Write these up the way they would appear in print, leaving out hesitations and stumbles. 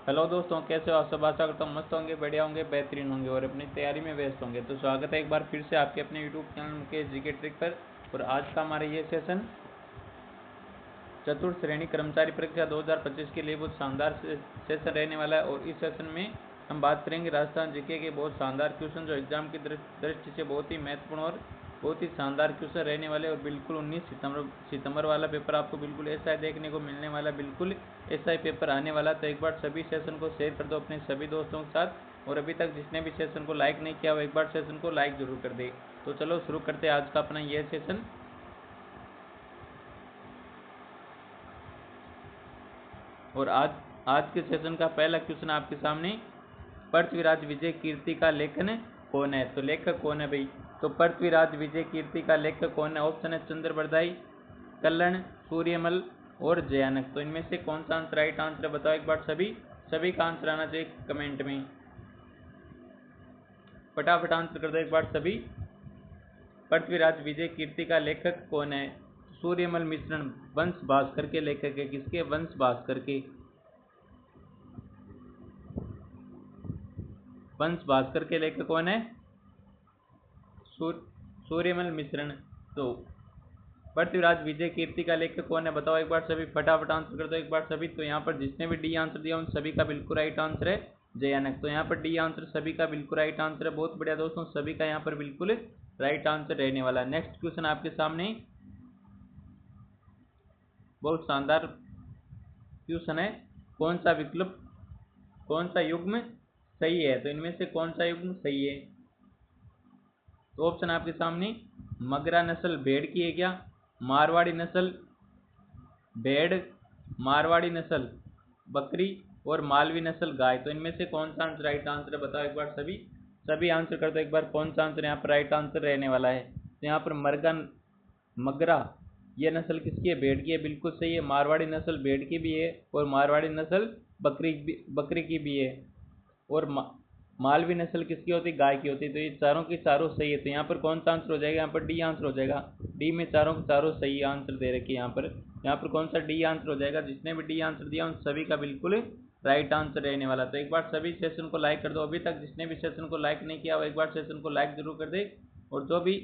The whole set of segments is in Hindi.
हेलो दोस्तों, कैसे हो आप सब। आशा करता हूँ मस्त होंगे, बढ़िया होंगे, बेहतरीन होंगे और अपनी तैयारी में व्यस्त होंगे। तो स्वागत है एक बार फिर से आपके अपने यूट्यूब चैनल के जीके ट्रिक पर। और आज का हमारा ये सेशन चतुर्थ श्रेणी कर्मचारी परीक्षा 2025 के लिए बहुत शानदार सेशन रहने वाला है। और इस सेशन में हम बात करेंगे राजस्थान जीके के बहुत शानदार क्वेश्चन जो एग्जाम की दृष्टि से बहुत ही महत्वपूर्ण और बहुत ही शानदार क्वेश्चन रहने वाले। और बिल्कुल 19 सितंबर वाला पेपर आपको बिल्कुल ऐसा ही देखने को मिलने वाला, बिल्कुल ऐसा ही पेपर आने वाला। तो एक बार सभी सेशन को शेयर कर दो अपने सभी दोस्तों के साथ। और अभी तक जिसने भी सेशन को लाइक नहीं किया वो एक बार सेशन को लाइक जरूर कर दे। तो चलो शुरू करते हैं आज का अपना यह सेशन। और आज के सेशन का पहला क्वेश्चन आपके सामने, पृथ्वीराज विजय कीर्ति का लेखन कौन है। तो लेखक कौन है भाई। तो पृथ्वीराज विजय कीर्ति का लेखक कौन है। ऑप्शन है चंद्रबरदाई, कल्लण, सूर्यमल और जयानक। तो इनमें से कौन सा आंसर राइट आंसर है बताओ एक बार। सभी का आंसर आना चाहिए कमेंट में, फटाफट आंसर कर दो एक बार सभी। पृथ्वीराज विजय कीर्ति का लेखक कौन है। सूर्यमल मिश्रण वंश भास्कर के लेखक है। किसके। वंश भास्कर के। वंश भास्कर के लेखक कौन है। सूर्यमल मिश्रण। तो पृथ्वीराज विजय कीर्ति का लेखक कौन है बताओ एक बार सभी, फटाफट आंसर कर दो एक बार सभी। तो यहाँ पर जिसने भी डी आंसर दिया उन सभी का बिल्कुल राइट आंसर है जयानक। तो यहाँ पर डी आंसर सभी का बिल्कुल राइट आंसर है। बहुत बढ़िया दोस्तों, सभी का यहाँ पर बिल्कुल राइट आंसर रहने वाला। नेक्स्ट क्वेश्चन आपके सामने बहुत शानदार क्वेश्चन है। कौन सा विकल्प, कौन सा युग्म सही है। तो इनमें से कौन सा युग्म सही है। तो ऑप्शन आपके सामने, मगरा नस्ल भेड़ की है क्या, मारवाड़ी नस्ल भेड़, मारवाड़ी नस्ल बकरी और मालवी नस्ल गाय। तो इनमें से कौन सा आंसर राइट आंसर है बताओ एक बार सभी आंसर कर दो एक बार। कौन सा आंसर यहाँ पर राइट आंसर रहने वाला है। तो यहाँ पर मगरा ये नस्ल किसकी है, भेड़ की है, बिल्कुल सही है। मारवाड़ी नस्ल भेड़ की भी है और मारवाड़ी नस्ल बकरी की भी है। और मालवी नस्ल किसकी होती है, गाय की होती है। तो ये चारों की चारों सही है। तो यहाँ पर कौन सा आंसर हो जाएगा, यहाँ पर डी आंसर हो जाएगा। डी में चारों के चारों सही आंसर दे रखे यहाँ पर कौन सा डी आंसर हो जाएगा। जिसने भी डी आंसर दिया उन सभी का बिल्कुल राइट आंसर रहने वाला। तो एक बार सभी सेशन को लाइक कर दो। अभी तक जिसने भी सेशन को लाइक नहीं किया वो एक बार सेशन को लाइक जरूर कर दे। और जो भी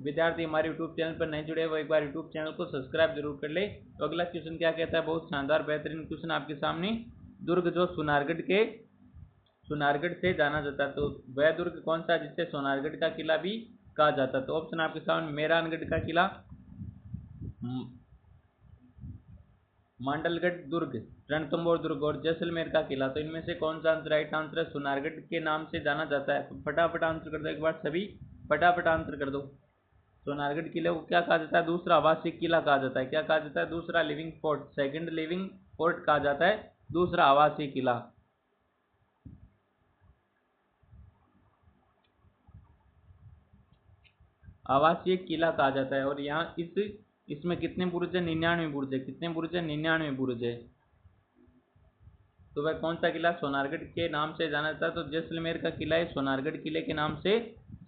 विद्यार्थी हमारे यूट्यूब चैनल पर नहीं जुड़े वो एक बार यूट्यूब चैनल को सब्सक्राइब जरूर कर ले। तो अगला क्वेश्चन क्या कहता है, बहुत शानदार बेहतरीन क्वेश्चन आपके सामने। दुर्ग जो सोनारगढ़ से जाना जाता है, तो वह दुर्ग कौन सा जिससे सोनारगढ़ का किला भी कहा जाता है। तो ऑप्शन आपके सामने, मेहरानगढ़ का किला, मांडलगढ़ दुर्ग, रणथंभौर दुर्ग और जैसलमेर का किला। तो इनमें से कौन सा आंसर राइट आंसर है। सोनारगढ़ के नाम से जाना जाता है। तो फटाफट आंसर कर दो एक बार सभी, फटाफट आंसर कर दो। सोनारगढ़ किले को क्या कहा जाता है, दूसरा आवासीय किला कहा जाता है। क्या कहा जाता है, दूसरा living fort, second living fort कहा जाता है, दूसरा आवासीय किला। आवासीय किला कहा जाता है। और यहाँ इसमें कितने बुर्ज है, 99 बुर्ज है। कितने बुर्ज है, 99 बुर्ज है। तो वह कौन सा किला सोनारगढ़ के नाम से जाना जाता है। तो जैसलमेर का किला है सोनारगढ़ किले के नाम से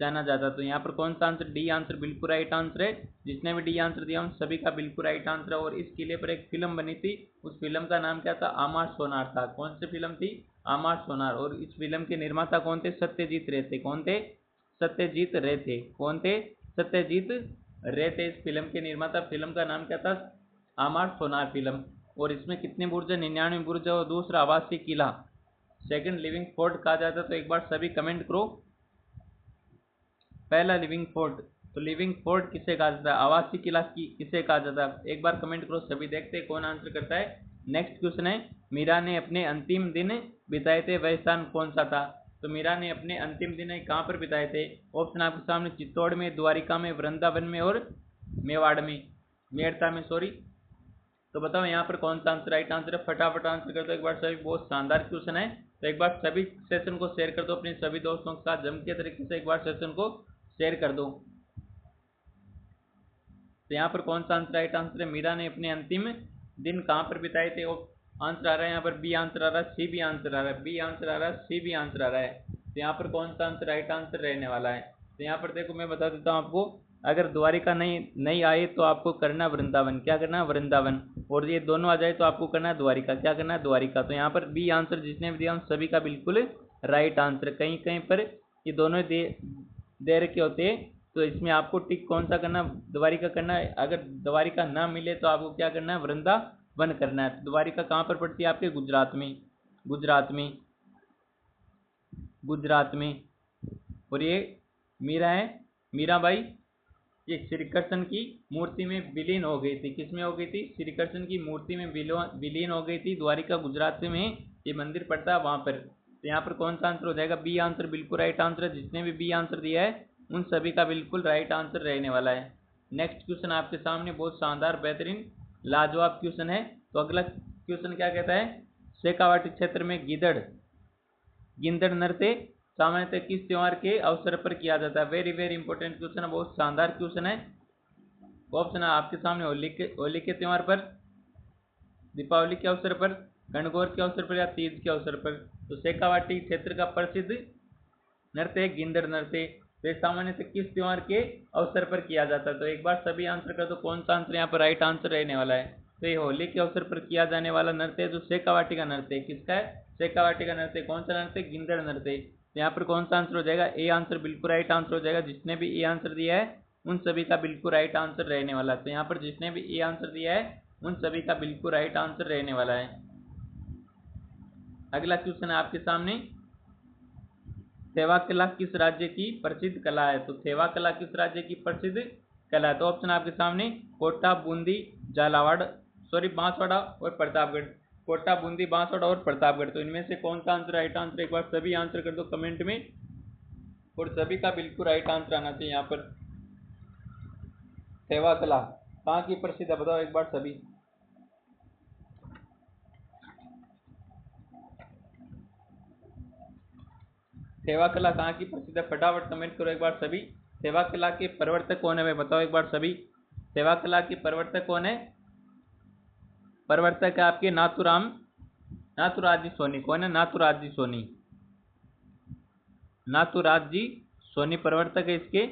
जाना जाता है। तो यहाँ पर कौन सा आंसर, डी आंसर बिल्कुल राइट आंसर है। जिसने भी डी आंसर दिया उन सभी का बिल्कुल राइट आंसर है। और इस किले पर एक फिल्म बनी थी, उस फिल्म का नाम क्या था, आमार सोनार था। कौन सी फिल्म थी, आमार सोनार। और इस फिल्म के निर्माता कौन थे, सत्यजीत रे थे। कौन थे, सत्यजीत रे थे। कौन थे, सत्यजीत रे थे इस फिल्म के निर्माता। फिल्म का नाम क्या था, आमार सोनार फिल्म। और इसमें कितने बुर्ज है, 99 बुर्ज है। और दूसरा आवासीय किला, सेकंड लिविंग फोर्ट कहा जाता है। तो एक बार सभी कमेंट करो, पहला लिविंग फोर्ट। तो लिविंग फोर्ट किसे कहा जाता है, आवासीय किला किसे कहा जाता है, एक बार कमेंट करो सभी, देखते हैं कौन आंसर करता है। नेक्स्ट क्वेश्चन है, मीरा ने अपने अंतिम दिन बिताए थे वह स्थान कौन सा था। तो मीरा ने अपने अंतिम दिन कहाँ पर बिताए थे। ऑप्शन आपके सामने, चित्तौड़ में, द्वारिका में, वृंदावन में और मेवाड़ में, मेड़ता में सॉरी। तो बताओ यहाँ पर कौन सा आंसर राइट आंसर है, फटाफट आंसर कर दो एक बार सभी। बहुत शानदार क्वेश्चन है। तो एक बार सभी सेशन को शेयर कर दो अपने सभी दोस्तों के साथ, जम के तरीके से एक बार सेशन को शेयर कर दो। तो यहाँ पर कौन सा आंसर राइट आंसर है, मीरा ने अपने अंतिम दिन कहाँ पर बिताए थे। आंसर आ रहा है यहाँ पर बी आंसर आ रहा है, सी भी आंसर आ रहा है, बी आंसर आ रहा है, सी भी आंसर आ रहा है। तो यहाँ पर कौन सा आंसर राइट आंसर रहने वाला है। तो यहाँ पर देखो मैं बता देता हूँ आपको, अगर द्वारिका नहीं नहीं आए तो आपको करना वृंदावन। क्या करना, वृंदावन। और ये दोनों आ जाए तो आपको करना है द्वारिका। क्या करना है? द्वारिका। तो यहाँ पर बी आंसर जिसने भी दिया उन सभी का बिल्कुल राइट आंसर। कहीं कहीं पर ये दोनों दे रखे होते हैं तो इसमें आपको टिक कौन सा करना? द्वारिका करना है। अगर द्वारिका ना मिले तो आपको क्या करना है? वृंदावन करना है। द्वारिका कहाँ पर पड़ती है आपके? गुजरात में। गुजरात में, गुजरात में। और ये मीरा है, मीराबाई, ये श्री कृष्ण की मूर्ति में विलीन हो गई थी। किसमें हो गई थी? श्री कृष्ण की मूर्ति में विलीन हो गई थी। द्वारिका गुजरात में ये मंदिर पड़ता है वहां पर। तो यहाँ पर कौन सा आंसर हो जाएगा? बी आंसर बिल्कुल राइट आंसर है। जिसने भी बी आंसर दिया है उन सभी का बिल्कुल राइट आंसर रहने वाला है। नेक्स्ट क्वेश्चन आपके सामने बहुत शानदार, बेहतरीन, लाजवाब क्वेश्चन है। तो अगला क्वेश्चन क्या कहता है? शेखावाटी क्षेत्र में गिंदड़ नृत्य सामान्यतः किस त्योहार के अवसर पर किया जाता है? वेरी वेरी इंपॉर्टेंट क्वेश्चन है, बहुत शानदार क्वेश्चन है। ऑप्शन है आपके सामने होली के त्योहार पर, दीपावली के अवसर पर, गणगौर के अवसर पर या तीज के अवसर पर। तो शेखावाटी क्षेत्र का प्रसिद्ध नृत्य गिंदड़ नृत्य। तो सामान्यतः किस त्योहार के अवसर पर किया जाता है? तो एक बार सभी आंसर कर दो कौन सा आंसर यहाँ पर राइट आंसर रहने वाला है। तो ये होली के अवसर पर किया जाने वाला नृत्य है जो शेखावाटी का नृत्य है। किसका है? शेखावाटी का नृत्य। कौन सा नृत्य? गिंदड़ नृत्य। तो यहाँ पर कौन सा आंसर हो जाएगा? ए आंसर बिल्कुल राइट आंसर हो जाएगा। जिसने भी ए आंसर दिया है उन सभी का बिल्कुल राइट आंसर रहने वाला है। तो यहाँ पर जिसने भी ए आंसर दिया है उन सभी का बिल्कुल राइट आंसर रहने वाला है। अगला क्वेश्चन है आपके सामने, थेवा कला किस राज्य की प्रसिद्ध कला है? तो थेवा कला किस राज्य की प्रसिद्ध कला है? तो ऑप्शन आपके सामने कोटा, बूंदी, बांसवाड़ा और प्रतापगढ़। कोटा, बूंदी, बांसवाड़ा और प्रतापगढ़। तो इनमें से कौन सा आंसर राइट आंसर? एक बार सभी आंसर कर दो कमेंट में और सभी का बिल्कुल राइट आंसर आना चाहिए। यहाँ पर थेवा कला कहाँ की प्रसिद्ध है? बताओ एक बार सभी। थेवा कला कहाँ की प्रसिद्ध है? फटाफट कमेंट करो एक बार सभी। थेवा कला के प्रवर्तक कौन है भाई? बताओ एक बार सभी। थेवा कला के प्रवर्तक कौन है? प्रवर्तक है आपके नाथुराज जी सोनी। कौन है? नाथुराज जी सोनी। नाथुराज जी सोनी प्रवर्तक है इसके।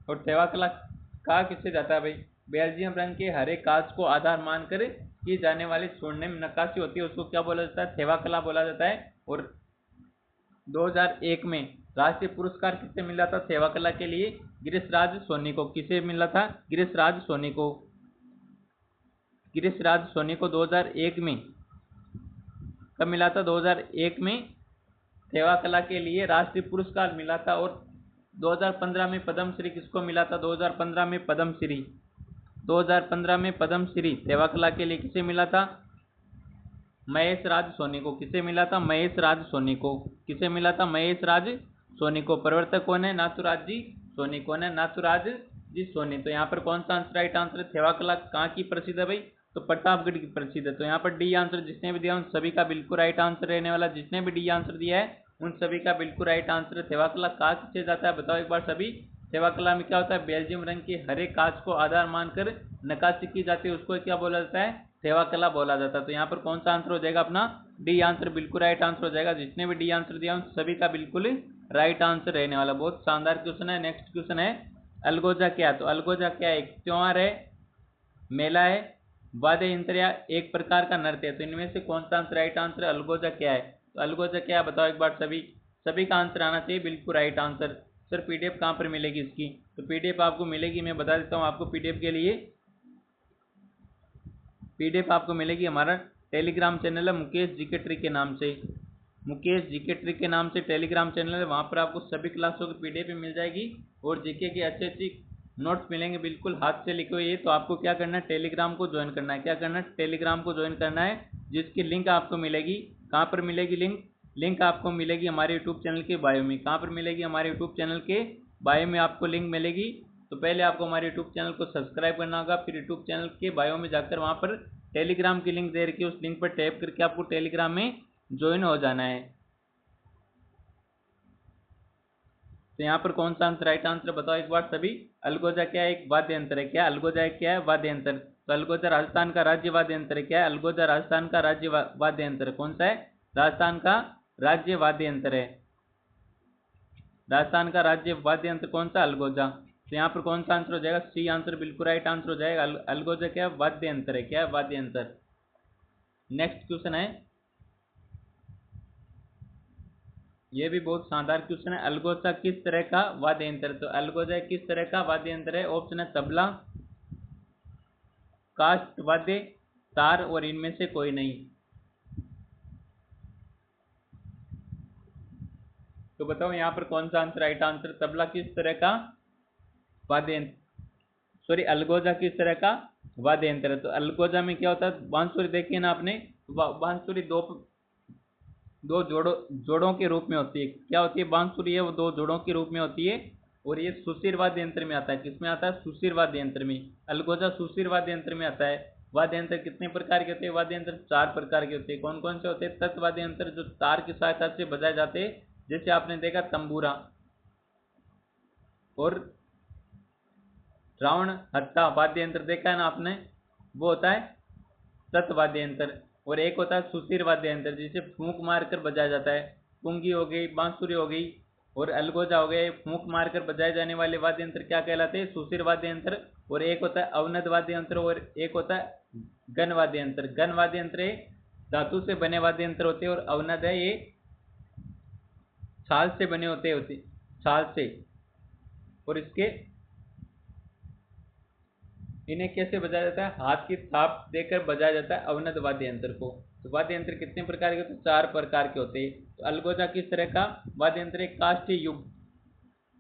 और थेवा कला कहा किससे जाता है भाई? बेल्जियम रंग के हरे कांच को आधार मानकर की जाने वाली स्वर्णिम नक्काशी होती है उसको क्या बोला जाता है? थेवा कला बोला जाता है। और 2001 में राष्ट्रीय पुरस्कार किससे मिला था थेवा कला के लिए? गिरीशराज सोनी को। किसे मिला था? गिरीशराज सोनी को। गिरीशराज सोनी को 2001 में कब मिला था? 2001 में थेवा कला के लिए राष्ट्रीय पुरस्कार मिला था। और 2015 में पद्मश्री किसको मिला था? 2015 में पद्मश्री, 2015 में पद्मश्री थेवा कला के लिए किसे मिला था? महेश राज सोनी को। किसे मिला था? महेश राज सोनी को। किसे मिला था? महेश राज सोनी को। प्रवर्तक कौन है? नाथुराज जी सोनी। कौन है? नाथुराज जी सोनी। तो यहाँ पर कौन सा आंसर राइट आंसर है? थेवा कला कहाँ की प्रसिद्ध है भाई? तो प्रतापगढ़ की प्रसिद्ध है। तो यहाँ पर डी आंसर जिसने भी दिया उन सभी का बिल्कुल राइट आंसर रहने वाला। जिसने भी डी आंसर दिया है उन सभी का बिल्कुल राइट आंसर है। थेवा कला कहाँ किससे जाता है? बताओ एक बार सभी। थेवा कला में क्या होता है? बेल्जियम रंग के हरे कांच को आधार मानकर नक्काशी की जाती है उसको क्या बोला जाता है? थेवा कला बोला जाता है। तो यहाँ पर कौन सा आंसर हो जाएगा अपना? डी आंसर बिल्कुल राइट आंसर हो जाएगा। जिसने भी डी आंसर दिया उन सभी का बिल्कुल राइट आंसर रहने वाला। बहुत शानदार क्वेश्चन है। नेक्स्ट क्वेश्चन है, अलगोजा क्या है? तो अलगोजा क्या है? एक त्योहार है, मेला है, वाद्य यंत्र या एक प्रकार का नृत्य है। तो इनमें से कौन सा आंसर राइट आंसर है? अलगोजा क्या है? तो अलगोजा क्या है बताओ एक बार सभी। सभी का आंसर आना चाहिए बिल्कुल राइट आंसर। सर पीडीएफ कहाँ पर मिलेगी इसकी? तो पीडीएफ आपको मिलेगी, मैं बता देता हूँ आपको। पीडीएफ के लिए पीडीएफ आपको मिलेगी, हमारा टेलीग्राम चैनल है मुकेश जीके ट्रिक के नाम से। मुकेश जीके ट्रिक के नाम से टेलीग्राम चैनल है। वहाँ पर आपको सभी क्लासों की पीडीएफ मिल जाएगी और जीके की अच्छी अच्छी नोट्स मिलेंगे बिल्कुल हाथ से लिखे हुए। तो आपको क्या करना है? टेलीग्राम को ज्वाइन करना है। क्या करना है? टेलीग्राम को ज्वाइन करना है, जिसकी लिंक आपको मिलेगी। कहाँ पर मिलेगी लिंक आपको मिलेगी हमारे यूट्यूब चैनल के बायो में। कहाँ पर मिलेगी? हमारे यूट्यूब चैनल के बायो में आपको लिंक मिलेगी। तो पहले आपको हमारे यूट्यूब चैनल को सब्सक्राइब करना होगा, फिर यूट्यूब चैनल के बायो में जाकर वहाँ पर टेलीग्राम की लिंक दे रखी है, उस लिंक पर टैप करके आपको टेलीग्राम में ज्वाइन हो जाना है। तो यहाँ पर कौन सा आंसर राइट आंसर बताओ एक बार सभी। अलगोजा क्या है? एक वाद्य यंत्र है। क्या अलगोजा क्या है? वाद्य यंत्र। तो अलगोजा राजस्थान का राज्य वाद्य यंत्र है। क्या है? अलगोजा राजस्थान का राज्य वाद्य यंत्र। कौन सा है? राजस्थान का राज्य वाद्य यंत्र है। राजस्थान का राज्य वाद्य यंत्र कौन सा? अलगोजा। तो यहाँ पर कौन सा आंसर हो जाएगा? सी आंसर बिल्कुल राइट आंसर हो जाएगा। अलगोजा क्या है? वाद्य यंत्र है। क्या है? वाद्य यंत्र। नेक्स्ट क्वेश्चन है, ये भी बहुत शानदार क्वेश्चन है। अलगोजा किस तरह का वाद्य यंत्र है? तो अलगोजा किस तरह का वाद्य यंत्र है? ऑप्शन है तबला, काष्ठ वाद्य, तार और इनमें से कोई नहीं। तो बताओ यहाँ पर कौन सा आंसर राइट आंसर? तबला किस तरह का वाद्य यंत्र, सॉरी अलगोजा किस तरह का वाद्य यंत्र है? तो अलगोजा में क्या होता है? बांसुरी देखिए ना आपने, बांसुरी दो दो जोड़ों के रूप में होती है। क्या होती है? बांसुरी है वो दो जोड़ों के रूप में होती है। और ये सुशिर वाद्य यंत्र में आता है। किसमें आता है? सुशिर वाद्य यंत्र में। अलगोजा सुशिर वाद्य यंत्र में आता है। वाद्य यंत्र कितने प्रकार के होते हैं? वाद्य यंत्र 4 प्रकार के होते हैं। कौन कौन से होते हैं? तत् वाद्य यंत्र जो तार की सहायता से बजाए जाते हैं, जैसे आपने देखा तंबूरा, और रावण हत्था वाद्य यंत्र देखा है ना आपने, वो होता है तत् वाद्य यंत्र। और एक होता है सुशिर वाद्य यंत्र जिसे फूंक मारकर बजाया जाता है। पुंगी हो गई, बांसुरी हो गई और अलगोजा हो गए, फूंक मारकर बजाए जाने वाले वाद्य यंत्र क्या कहलाते हैं? सुशिर वाद्य यंत्र। और एक होता है अवनद वाद्य यंत्र और एक होता है गण वाद्य यंत्र। गण वाद्य यंत्र धातु से बने वाद्य यंत्र होते हैं और अवनद है ये छाल से बने होते छाल से। और इन्हें कैसे बजाया जाता है? हाथ की थाप देकर बजाया जाता है अवनद वाद्य यंत्र को। तो वाद्य यंत्र कितने प्रकार के होते हैं? 4 प्रकार के होते हैं। तो अलगोजा किस तरह का वाद्य यंत्र है?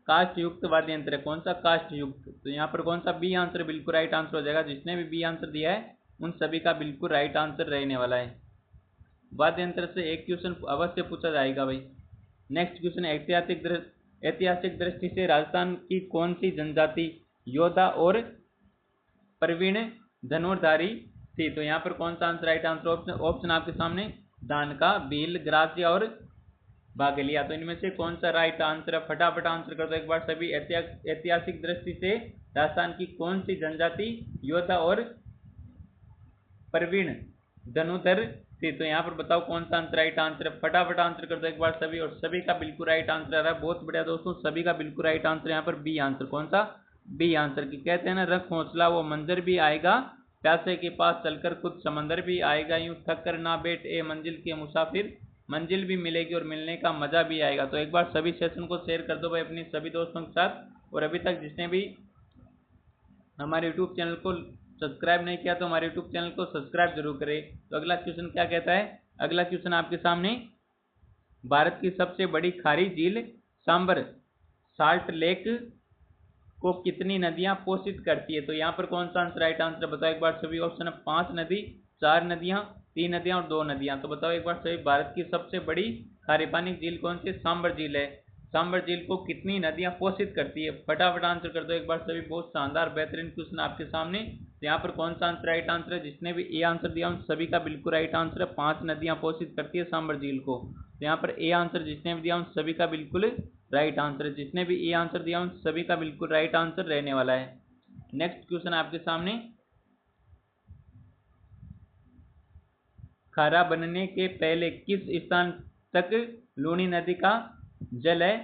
काष्ठ युक्त वाद्य यंत्र है। कौन सा? काष्ठ युक्त। तो यहाँ पर कौन सा? बी आंसर बिल्कुल राइट आंसर हो जाएगा। जिसने भी बी आंसर दिया है उन सभी का बिल्कुल राइट आंसर रहने वाला है। वाद्य यंत्र से एक क्वेश्चन अवश्य पूछा जाएगा भाई। नेक्स्ट क्वेश्चन, ऐतिहासिक दृष्टि से राजस्थान की कौन सी जनजाति योद्धा और प्रवीण धनुर्धारी थी? तो यहाँ पर कौन सा आंसर राइट आंसर? ऑप्शन आपके सामने, दानका, भील, ग्रासिया और बागेलिया। तो इनमें से कौन सा राइट आंसर है? फटाफट आंसर कर दो एक बार सभी। ऐतिहासिक दृष्टि से राजस्थान की कौन सी जनजाति योद्धा और प्रवीण धनुर्धर थी? तो यहाँ पर बताओ कौन सा आंसर राइट आंसर है? फटाफट आंसर कर दो एक बार सभी। और सभी का बिल्कुल राइट आंसर आ रहा है। बहुत बढ़िया दोस्तों, सभी का बिल्कुल राइट आंसर यहाँ पर बी आंसर। कौन सा? B answer. की कहते हैं ना, रख हौसला वो मंजर भी आएगा, प्यासे के पास चलकर खुद समंदर भी आएगा, यूं थक कर ना बैठ ए मंजिल के मुसाफिर, मंजिल भी मिलेगी और मिलने का मजा भी आएगा। तो एक बार सभी सेशन को शेयर कर दो भाई अपनी सभी दोस्तों के साथ। और अभी तक जिसने भी हमारे यूट्यूब चैनल को सब्सक्राइब नहीं किया तो हमारे यूट्यूब चैनल को सब्सक्राइब जरूर करें। तो अगला क्वेश्चन क्या कहता है? अगला क्वेश्चन आपके सामने, भारत की सबसे बड़ी खारी झील सांबर साल्ट लेक को कितनी नदियां पोषित करती है? तो यहाँ पर कौन सा आंसर राइट आंसर बताओ एक बार सभी। ऑप्शन है 5 नदी, 4 नदियां, 3 नदियां और 2 नदियां। तो बताओ एक बार सभी, भारत की सबसे बड़ी खारे पानी झील कौन सी? सांबर झील है। सांबर झील को कितनी नदियां पोषित करती है? फटाफट आंसर कर दो एक बार सभी। बहुत शानदार बेहतरीन क्वेश्चन आपके सामने। तो यहाँ पर कौन सा आंसर राइट आंसर है? जिसने भी ए आंसर दिया उन सभी का बिल्कुल राइट आंसर है। 5 नदियां पोषित करती है सांबर झील को। तो यहाँ पर ए आंसर जिसने भी दिया उन सभी का बिल्कुल राइट आंसर है। जिसने भी ए आंसर दिया उन सभी का बिल्कुल राइट आंसर रहने वाला है। नेक्स्ट क्वेश्चन आपके सामने, खारा बनने के पहले किस स्थान तक लूनी नदी का जल है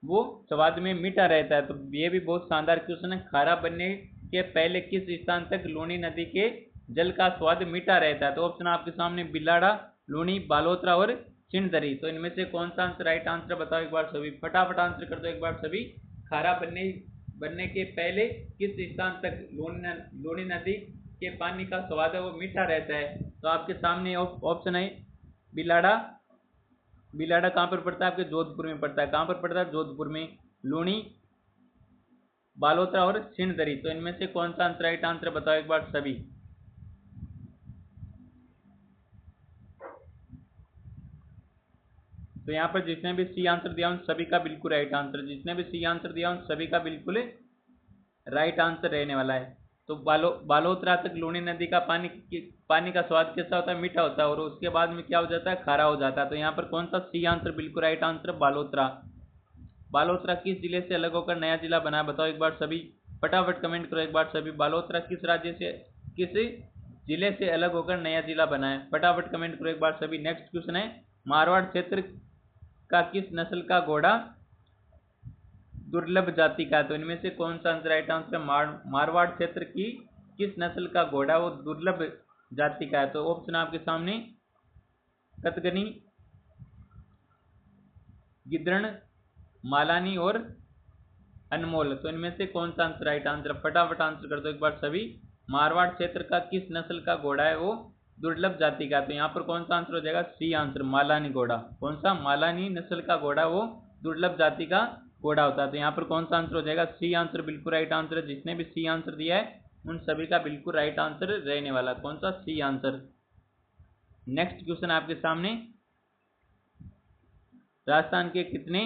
वो स्वाद में मीठा रहता है? तो ये भी बहुत शानदार क्वेश्चन है। खारा बनने के पहले किस स्थान तक लूनी नदी के जल का स्वाद मीठा रहता है? तो ऑप्शन आपके सामने, बिलाड़ा, लूनी, बालोतरा और सिंधरी। तो इनमें से कौन सा आंसर राइट आंसर बताओ एक बार सभी। फटाफट आंसर कर दो एक बार सभी। खारा बनने के पहले किस स्थान तक लूनी नदी के पानी का स्वाद है वो मीठा रहता है? तो आपके सामने ऑप्शन है बिलाड़ा। बिलाड़ा कहाँ पर पड़ता है? आपके जोधपुर में पड़ता है। कहाँ पर पड़ता है? जोधपुर में। लूनी, बालोतरा और सिंधरी। तो इनमें से कौन सा आंसर राइट आंसर बताओ एक बार सभी। तो यहाँ पर जिसने भी सी आंसर दिया उन सभी का बिल्कुल राइट आंसर। जिसने भी सी आंसर दिया उन सभी का बिल्कुल राइट आंसर रहने वाला है। तो बालोतरा तक लूनी नदी का पानी का स्वाद कैसा होता है? मीठा होता है। और उसके बाद में क्या हो जाता है? खारा हो जाता है। तो यहाँ पर कौन सा सी आंसर बिल्कुल राइट आंसर? बालोतरा। बालोतरा किस जिले से अलग होकर नया जिला बना? बताओ एक बार सभी। फटाफट कमेंट करो एक बार सभी। बालोतरा किस राज्य से, किस जिले से अलग होकर नया जिला बना है? फटाफट कमेंट करो एक बार सभी। नेक्स्ट क्वेश्चन है, मारवाड़ क्षेत्र का किस नस्ल का घोड़ा दुर्लभ जाति का है, तो इनमें से कौन सा आंसर राइट आंसर है? मारवाड़ क्षेत्र की किस नस्ल का घोड़ा वो दुर्लभ जाति का है? तो ऑप्शन आपके सामने कतगनी, गिद्रण, मालानी और अनमोल। तो इनमें से कौन सा आंसर राइट आंसर? फटाफट आंसर कर दो एक बार सभी। मारवाड़ क्षेत्र का किस नस्ल का घोड़ा है वो दुर्लभ जाति का? तो यहाँ पर कौन सा आंसर हो जाएगा? सी आंसर, मालानी घोड़ा। कौन सा? मालानी नस्ल का घोड़ा वो दुर्लभ जाति का घोड़ा होता है। तो यहाँ पर कौन सा आंसर हो जाएगा? सी आंसर बिल्कुल राइट आंसर है। जिसने भी सी आंसर दिया है उन सभी का बिल्कुल राइट आंसर रहने वाला। कौन सा? C answer. नेक्स्ट क्वेश्चन आपके सामने, राजस्थान के कितने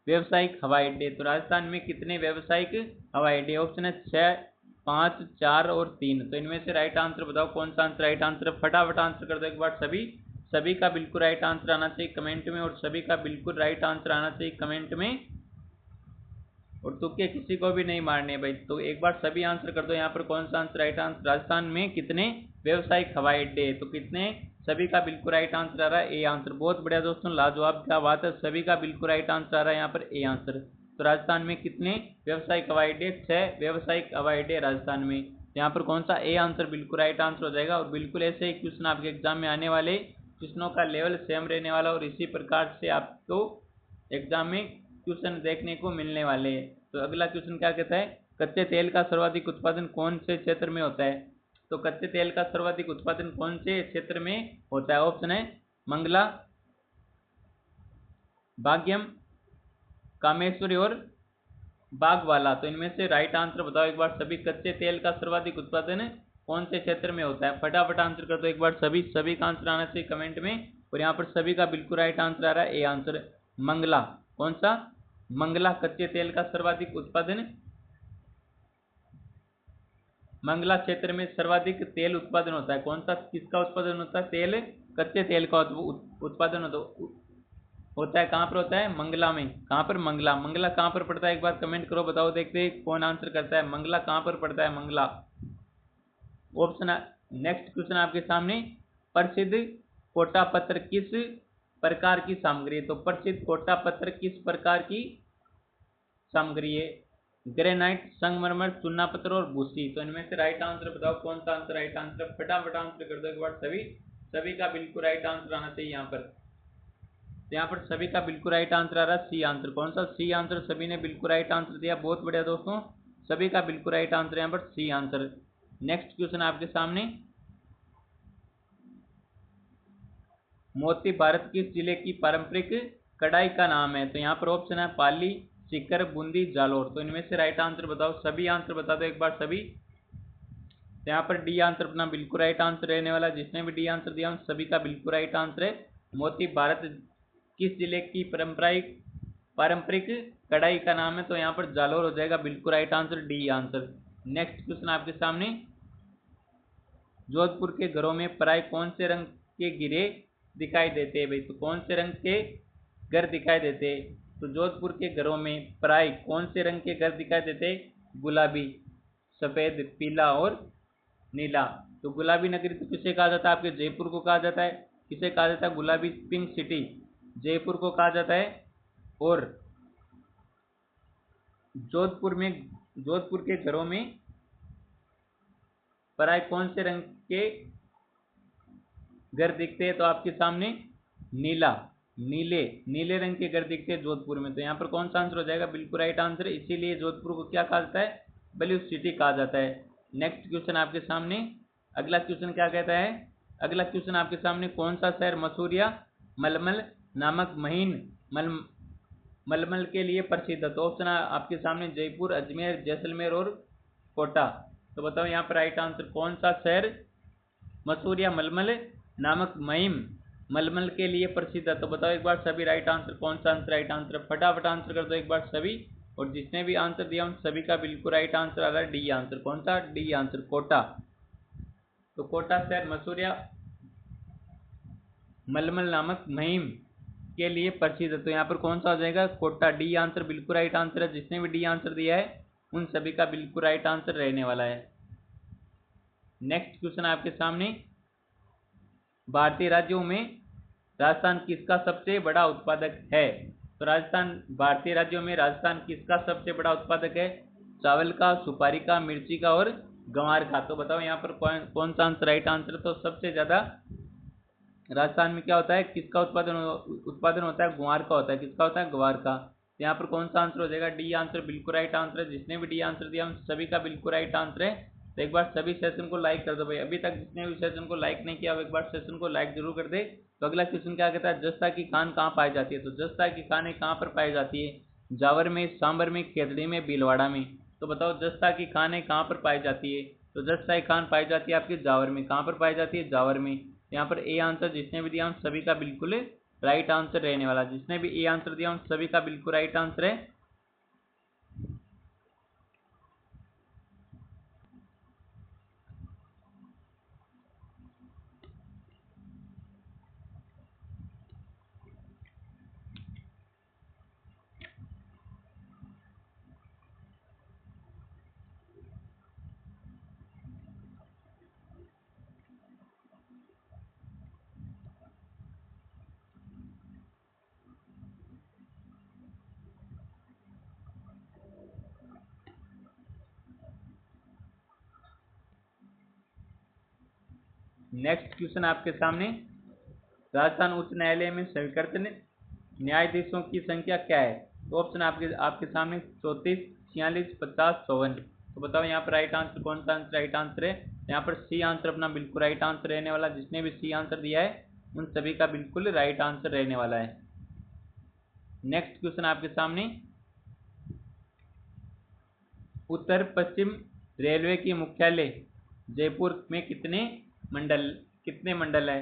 व्यावसायिक हवाई अड्डे? तो राजस्थान में कितने व्यावसायिक हवाई अड्डे? ऑप्शन है 6, 5, 4 और 3। तो इनमें से राइट आंसर बताओ कौन सा आंसर राइट आंसर है? फटाफट आंसर कर दो एक बार सभी। सभी का बिल्कुल राइट आंसर आना चाहिए कमेंट में, और सभी का बिल्कुल राइट आंसर आना चाहिए कमेंट में, और तुक्के किसी को भी नहीं मारने भाई। तो एक बार सभी आंसर कर दो यहाँ पर कौन सा आंसर राइट आंसर? राजस्थान में कितने व्यावसायिक हवाई अड्डे? तो कितने? सभी का बिल्कुल राइट आंसर आ रहा है ए आंसर। बहुत बढ़िया दोस्तों, लाजवाब, क्या बात है। सभी का बिल्कुल राइट आंसर आ रहा है यहाँ पर ए आंसर। तो राजस्थान में कितने व्यावसायिक हवाई अड्डे? 6 व्यावसायिक हवाई अड्डे राजस्थान में। यहाँ पर कौन सा? ए आंसर बिल्कुल राइट आंसर हो जाएगा। और बिल्कुल ऐसे ही क्वेश्चन आपके एग्जाम में आने वाले, क्वेश्चनों का लेवल सेम रहने वाला, और इसी प्रकार से आपको एग्जाम में क्वेश्चन देखने को मिलने वाले हैं। तो अगला क्वेश्चन क्या कहता है? कच्चे तेल का सर्वाधिक उत्पादन कौन से क्षेत्र में होता है? तो कच्चे तेल का सर्वाधिक उत्पादन कौन से क्षेत्र में होता है? ऑप्शन है मंगला, भाग्यम, कामेश्वरी और बागवाला। तो इनमें से राइट आंसर बताओ एक बार सभी। कच्चे तेल का सर्वाधिक उत्पादन कौन से क्षेत्र में होता है? फटाफट आंसर कर दो एक बार सभी। सभी का आंसर आना चाहिए कमेंट में, और यहाँ पर सभी का बिल्कुल राइट आंसर आ रहा है ए आंसर, मंगला। कौन सा? मंगला। कच्चे तेल का सर्वाधिक उत्पादन मंगला क्षेत्र में सर्वाधिक तेल उत्पादन होता है। कौन सा? किसका उत्पादन होता है? तेल, कच्चे तेल का उत्पादन होता है। कहाँ पर होता है? मंगला में। कहाँ पर? मंगला। मंगला कहाँ पर पड़ता है? एक बार कमेंट करो, बताओ, देखते हैं कौन आंसर करता है। मंगला कहाँ पर पड़ता है? मंगला ऑप्शन। नेक्स्ट क्वेश्चन आपके सामने, प्रसिद्ध कोटा पत्थर किस प्रकार की सामग्री है? तो प्रसिद्ध कोटा पत्थर किस प्रकार की सामग्री है? ग्रेनाइट, संगमरमर, चूना पत्थर और भूसी। तो इनमें से राइट आंसर बताओ कौन सा आंसर राइट आंसर? फटाफट आंसर कर दो एक बार सभी। सभी का बिल्कुल राइट आंसर आना चाहिए यहाँ पर। तो यहाँ पर सभी का बिल्कुल राइट आंसर आ रहा है सी आंसर। कौन सा? C answer. सभी ने बिल्कुल राइट आंसर दिया। बहुत बढ़िया दोस्तों, सभी का बिल्कुल राइट आंसर यहाँ पर सी आंसर। नेक्स्ट क्वेश्चन आपके सामने, मोती भारत किस जिले की पारंपरिक कढ़ाई का नाम है? तो यहाँ पर ऑप्शन है पाली, सीकर, बूंदी, जालोर। तो इनमें से राइट आंसर बताओ सभी। आंसर बता दो एक बार सभी। तो यहाँ पर डी आंसर अपना बिल्कुल राइट आंसर रहने वाला। जिसने भी डी आंसर दिया उन सभी का बिल्कुल राइट आंसर है। मोती भारत किस जिले की पारंपरिक कढ़ाई का नाम है? तो यहाँ पर जालोर हो जाएगा बिल्कुल right answer, D answer. Next question आपके सामने, जोधपुर के घरों में प्राय कौन से रंग के गिरे दिखाई देते हैं? भाई तो कौन से रंग के घर दिखाई देते हैं? तो जोधपुर के घरों में प्राय कौन से रंग के घर दिखाई देते हैं? गुलाबी, सफेद, पीला और नीला। तो गुलाबी नगरी तो किसे कहा जाता है? आपके जयपुर को कहा जाता है। किसे कहा जाता है? गुलाबी पिंक सिटी, जयपुर को कहा जाता है। और जोधपुर के घरों में प्राय कौन से रंग के घर दिखते हैं? तो आपके सामने नीले रंग के घर दिखते हैं जोधपुर में। तो यहाँ पर कौन सा आंसर हो जाएगा? बिल्कुल राइट आंसर। इसीलिए जोधपुर को क्या कहा जाता है? ब्लू सिटी कहा जाता है। नेक्स्ट क्वेश्चन आपके सामने, अगला क्वेश्चन क्या कहता है? अगला क्वेश्चन आपके सामने, कौन सा शहर मसूरिया मलमल नामक महीन मलमल के लिए प्रसिद्ध है? तो ऑप्शन आपके सामने जयपुर, अजमेर, जैसलमेर और कोटा। तो बताओ यहाँ पर राइट आंसर कौन सा शहर मसूरिया मलमल नामक महीन मलमल के लिए प्रसिद्ध है? तो बताओ एक बार सभी राइट आंसर कौन सा आंसर राइट आंसर? फटाफट आंसर कर दो एक बार सभी। और जिसने भी आंसर दिया उन सभी का बिल्कुल राइट आंसर आ रहा है डी आंसर। कौन सा? D answer, Kota. तो कोटा शहर मसूरिया मलमल नामक महीन के लिए प्रसिद्ध है। तो यहाँ पर कौन सा हो जाएगा? कोटा, डी आंसर बिल्कुल राइट आंसर है। जिसने भी डी आंसर दिया है उन सभी का बिल्कुल राइट आंसर रहने वाला है। नेक्स्ट क्वेश्चन आपके सामने, भारतीय राज्यों में राजस्थान किसका सबसे बड़ा उत्पादक है? तो राजस्थान, भारतीय राज्यों में राजस्थान किसका सबसे बड़ा उत्पादक है? चावल का, सुपारी का, मिर्ची का और ग्वार का। तो बताओ यहाँ पर कौन सा आंसर राइट आंसर? तो सबसे ज्यादा राजस्थान में क्या होता है, किसका उत्पादन होता है? ग्वार का होता है। किसका होता है? ग्वार का। तो यहाँ पर कौन सा आंसर हो जाएगा? डी आंसर बिल्कुल राइट आंसर है। जिसने भी डी आंसर दिया उन सभी का बिल्कुल राइट आंसर है। तो एक बार सभी सेशन को लाइक कर दो भाई। अभी तक जिसने भी सेशन को लाइक नहीं किया वो एक बार सेशन को लाइक जरूर कर दे। तो अगला क्वेश्चन क्या कहता है? जस्ता की खान कहाँ पाई जाती है? तो जस्ता की खान कहाँ पर पाई जाती है? जावर में, सांबर में, खेतड़ी में, भीलवाड़ा में। तो बताओ जस्ता की खान कहाँ पर पाई जाती है? तो जस्ता की खान पाई जाती है आपकी जावर में। कहाँ पर पाई जाती है? जावर में। यहाँ पर ए आंसर जिसने भी दिया उन सभी का बिल्कुल राइट आंसर रहने वाला। जिसने भी ए आंसर दिया उन सभी का बिल्कुल राइट आंसर है। नेक्स्ट क्वेश्चन आपके सामने, राजस्थान उच्च न्यायालय में स्वीकृत न्यायाधीशों की संख्या क्या है? तो ऑप्शन आपके सामने 34, 46, 50, 54। तो बताओ यहाँ पर राइट आंसर कौन सा आंसर राइट आंसर है? यहाँ पर सी आंसर अपना बिल्कुल राइट आंसर रहने वाला। जिसने भी सी आंसर दिया है उन सभी का बिल्कुल राइट आंसर रहने वाला है। नेक्स्ट क्वेश्चन आपके सामने, उत्तर पश्चिम रेलवे की मुख्यालय जयपुर में कितने मंडल है?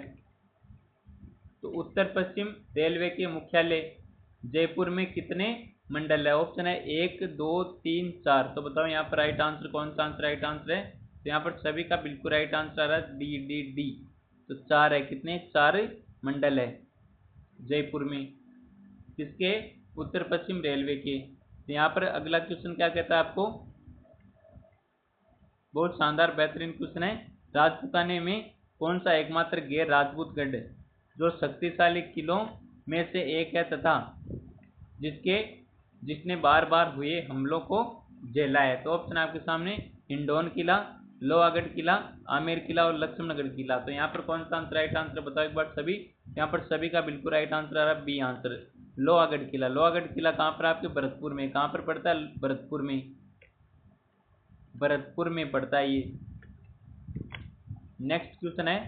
तो उत्तर पश्चिम रेलवे के मुख्यालय जयपुर में कितने मंडल है? ऑप्शन है 1, 2, 3, 4। तो बताओ यहाँ पर राइट आंसर कौन सा आंसर राइट आंसर है? तो यहाँ पर सभी का बिल्कुल राइट आंसर आ रहा है डी डी डी। तो 4 है। कितने? 4 मंडल है जयपुर में। किसके? उत्तर पश्चिम रेलवे के। तो यहाँ पर अगला क्वेश्चन क्या कहता है आपको? बहुत शानदार बेहतरीन क्वेश्चन है। राजपूताने में कौन सा एकमात्र गैर राजपूत गढ़ जो शक्तिशाली किलों में से एक है तथा जिसने बार बार हुए हमलों को झेला है? तो ऑप्शन आपके सामने हिंडौन किला, लोहागढ़ किला, आमेर किला और लक्ष्मणगढ़ किला। तो यहाँ पर कौन सा आंसर राइट आंसर बताओ एक बार सभी। यहाँ पर सभी का बिल्कुल राइट आंसर आ रहा है बी आंसर, लोहागढ़ किला। लोहागढ़ किला कहाँ पर? आपके भरतपुर में। कहाँ पर पड़ता है? भरतपुर में। भरतपुर में पड़ता है ये। नेक्स्ट क्वेश्चन है,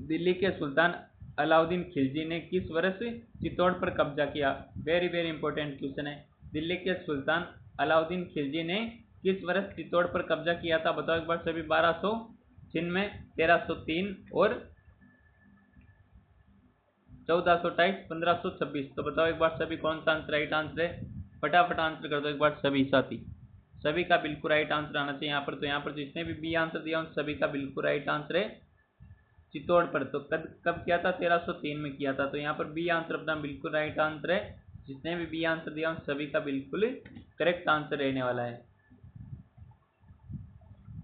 दिल्ली के सुल्तान अलाउद्दीन खिलजी ने किस वर्ष चित्तौड़ पर कब्जा किया? वेरी वेरी इंपॉर्टेंट क्वेश्चन है। दिल्ली के सुल्तान अलाउद्दीन खिलजी ने किस वर्ष चित्तौड़ पर कब्जा किया था? बताओ एक बार सभी। 1296, 1303 और 1428, 1526। तो बताओ एक बार सभी कौन सा आंसर राइट आंसर है? फटाफट आंसर कर दो एक बार सभी साथी। सभी का बिल्कुल राइट आंसर आना चाहिए यहाँ पर। तो यहाँ पर जिसने भी बी आंसर दिया उन सभी का बिल्कुल राइट आंसर है चित्तौड़ पर। तो कब किया था? 1303 में किया था। तो यहाँ पर बी आंसर अपना बिल्कुल राइट आंसर है। जिसने भी बी आंसर दिया उन सभी का बिल्कुल करेक्ट आंसर रहने वाला है।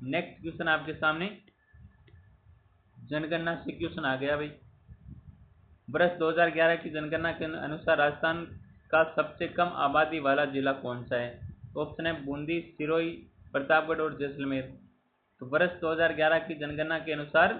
नेक्स्ट क्वेश्चन आपके सामने, जनगणना से क्वेश्चन आ गया भाई। वर्ष 2011 की जनगणना के अनुसार राजस्थान का सबसे कम आबादी वाला जिला कौन सा है? ऑप्शन है बूंदी, सिरोही, प्रतापगढ़ और जैसलमेर। तो वर्ष 2011 की जनगणना के अनुसार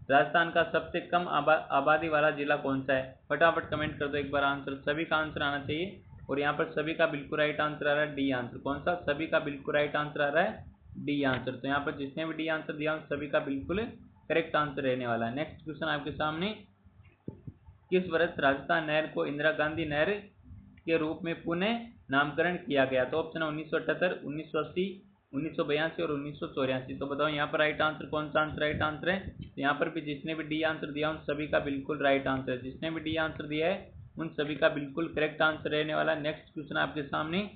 राजस्थान का सबसे कम आबादी वाला जिला कौन सा है? फटाफट कमेंट कर दो एक बार आंसर। सभी का आंसर आना चाहिए। और यहाँ पर सभी का बिल्कुल राइट आंसर आ रहा है डी आंसर। कौन सा? सभी का बिल्कुल राइट आंसर आ रहा है डी आंसर। तो यहाँ पर जिसने भी डी आंसर दिया सभी का बिल्कुल करेक्ट आंसर रहने वाला है। नेक्स्ट क्वेश्चन आपके सामने, किस वर्ष राजस्थान नहर को इंदिरा गांधी नहर के रूप में पुनः नामकरण किया गया? तो ऑप्शन है 1978, 1980, 1982 और 1984। तो बताओ यहाँ पर राइट आंसर कौन सा आंसर राइट आंसर है? तो यहाँ पर भी जिसने भी डी आंसर दिया उन सभी का बिल्कुल राइट आंसर है। जिसने भी डी आंसर दिया है उन सभी का बिल्कुल करेक्ट आंसर रहने वाला। नेक्स्ट क्वेश्चन आपके सामने,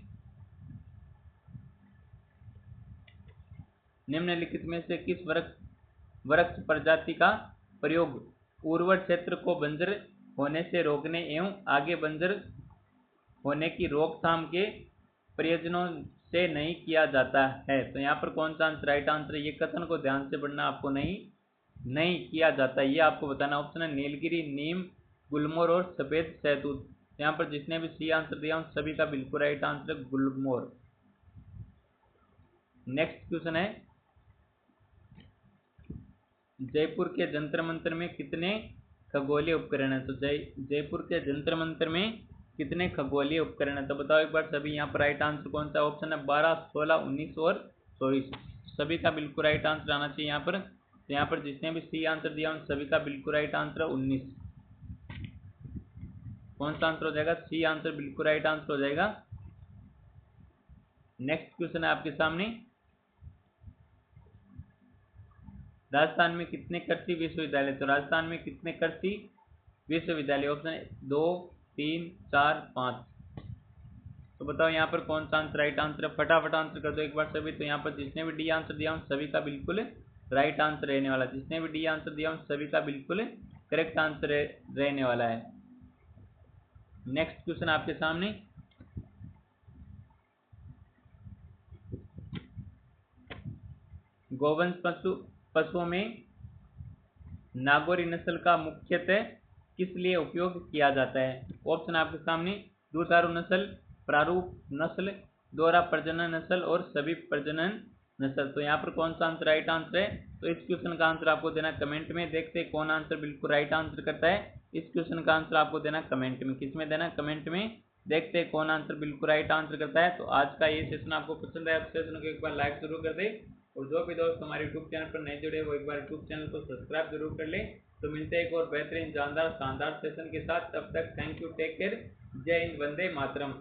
निम्नलिखित में से किस वृक्ष प्रजाति का प्रयोग उर्वर क्षेत्र को बंजर होने से रोकने एवं आगे बंजर होने की रोकथाम के प्रयोजनों से नहीं किया जाता है? तो यहाँ पर कौन सा आंसर राइट आंसर है? ये कथन को ध्यान से पढ़ना, आपको नहीं नहीं किया जाता, ये आपको बताना। ऑप्शन है नीलगिरी, नीम, गुलमोहर और सफेद शहतूत। यहाँ पर जिसने भी सी आंसर दिया उन सभी का बिल्कुल राइट आंसर है गुलमोहर। नेक्स्ट क्वेश्चन है, जयपुर के जंतर मंतर में कितने खगोलीय उपकरण है? तो जयपुर के जंतर मंतर में कितने खगोलीय उपकरण है? तो बताओ एक बार सभी। यहाँ पर राइट आंसर कौन सा? ऑप्शन है 12, 16, 19 और 24। सभी का बिल्कुल राइट आंसर आना चाहिए यहाँ पर। तो यहाँ पर जिसने भी सी आंसर दिया उन सभी का बिल्कुल राइट आंसर है 19। कौन सा आंसर हो जाएगा? सी आंसर बिल्कुल राइट आंसर हो जाएगा। नेक्स्ट क्वेश्चन है आपके सामने, राजस्थान में कितने कृषि विश्वविद्यालय? तो राजस्थान में कितने कृषि विश्वविद्यालय? ऑप्शन 2, 3, 4, 5। तो बताओ यहाँ पर कौन सा आंसर राइट आंसर है? फटाफट आंसर कर दो एक बार सभी। तो यहाँ पर जिसने भी डी आंसर दिया उन सभी का बिल्कुल राइट आंसर रहने वाला। जिसने भी डी आंसर दिया उन सभी का बिल्कुल करेक्ट आंसर रहने वाला है। नेक्स्ट क्वेश्चन आपके सामने, गोवंश पशुओं में नागौरी नस्ल का मुख्यतः किस लिए उपयोग किया जाता है? ऑप्शन आपके सामने, दुधारू नस्ल, प्रारूप नस्ल, दोहरा प्रजनन नस्ल और सभी प्रजनन नस्ल। तो यहाँ पर कौन सा आंसर राइट आंसर है? तो इस क्वेश्चन का आंसर आपको देना कमेंट में। देखते हैं कौन आंसर बिल्कुल राइट आंसर करता है। इस क्वेश्चन का आंसर आपको देना कमेंट में। किस में देना? कमेंट में। देखते हैं कौन आंसर बिल्कुल राइट आंसर करता है। तो आज का ये सेशन आपको पसंद आया तो सेशन को एक बार लाइक जरूर कर दे, और जो भी दोस्त हमारे यूट्यूब चैनल पर नए जुड़े वो एक बार यूट्यूब चैनल को सब्सक्राइब जरूर कर ले। तो मिलते हैं एक और बेहतरीन जानदार शानदार सेशन के साथ। तब तक थैंक यू, टेक केयर, जय हिंद, वंदे मातरम।